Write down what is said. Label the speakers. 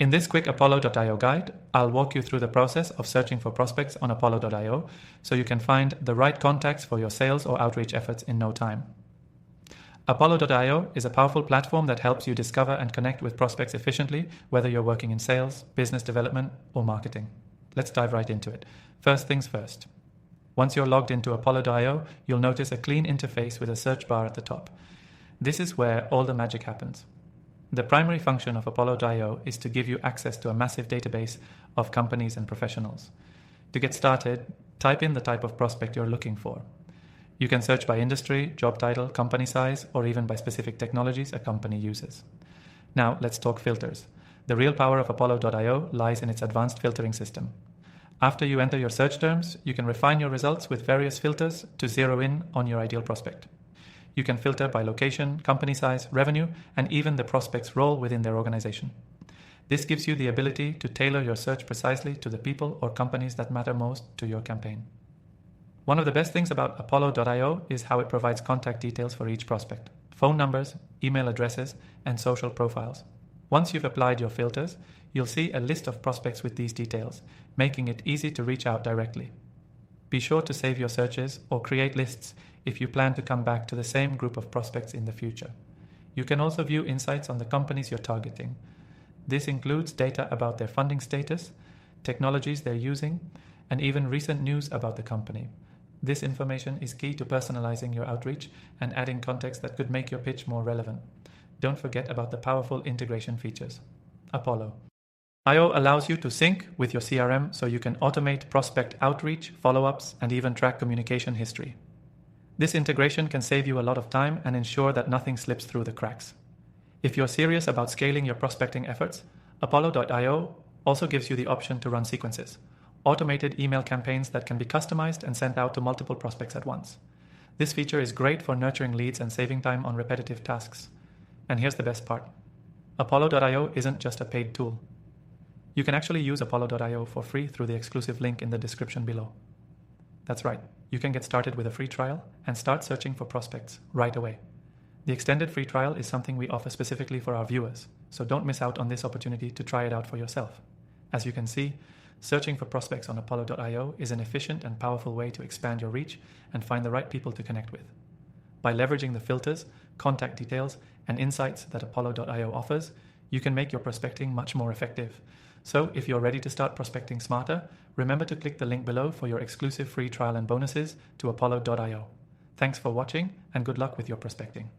Speaker 1: In this quick Apollo.io guide, I'll walk you through the process of searching for prospects on Apollo.io so you can find the right contacts for your sales or outreach efforts in no time. Apollo.io is a powerful platform that helps you discover and connect with prospects efficiently, whether you're working in sales, business development, or marketing. Let's dive right into it. First things first. Once you're logged into Apollo.io, you'll notice a clean interface with a search bar at the top. This is where all the magic happens. The primary function of Apollo.io is to give you access to a massive database of companies and professionals. To get started, type in the type of prospect you're looking for. You can search by industry, job title, company size, or even by specific technologies a company uses. Now, let's talk filters. The real power of Apollo.io lies in its advanced filtering system. After you enter your search terms, you can refine your results with various filters to zero in on your ideal prospect. You can filter by location, company size, revenue, and even the prospect's role within their organization. This gives you the ability to tailor your search precisely to the people or companies that matter most to your campaign. One of the best things about Apollo.io is how it provides contact details for each prospect: phone numbers, email addresses, and social profiles. Once you've applied your filters, you'll see a list of prospects with these details, making it easy to reach out directly. Be sure to save your searches or create lists if you plan to come back to the same group of prospects in the future. You can also view insights on the companies you're targeting. This includes data about their funding status, technologies they're using, and even recent news about the company. This information is key to personalizing your outreach and adding context that could make your pitch more relevant. Don't forget about the powerful integration features. Apollo.io allows you to sync with your CRM so you can automate prospect outreach, follow-ups, and even track communication history. This integration can save you a lot of time and ensure that nothing slips through the cracks. If you're serious about scaling your prospecting efforts, Apollo.io also gives you the option to run sequences, automated email campaigns that can be customized and sent out to multiple prospects at once. This feature is great for nurturing leads and saving time on repetitive tasks. And here's the best part. Apollo.io isn't just a paid tool. You can actually use Apollo.io for free through the exclusive link in the description below. That's right, you can get started with a free trial and start searching for prospects right away. The extended free trial is something we offer specifically for our viewers, so don't miss out on this opportunity to try it out for yourself. As you can see, searching for prospects on Apollo.io is an efficient and powerful way to expand your reach and find the right people to connect with. By leveraging the filters, contact details, and insights that Apollo.io offers, you can make your prospecting much more effective. So if you're ready to start prospecting smarter, remember to click the link below for your exclusive free trial and bonuses to Apollo.io. Thanks for watching and good luck with your prospecting.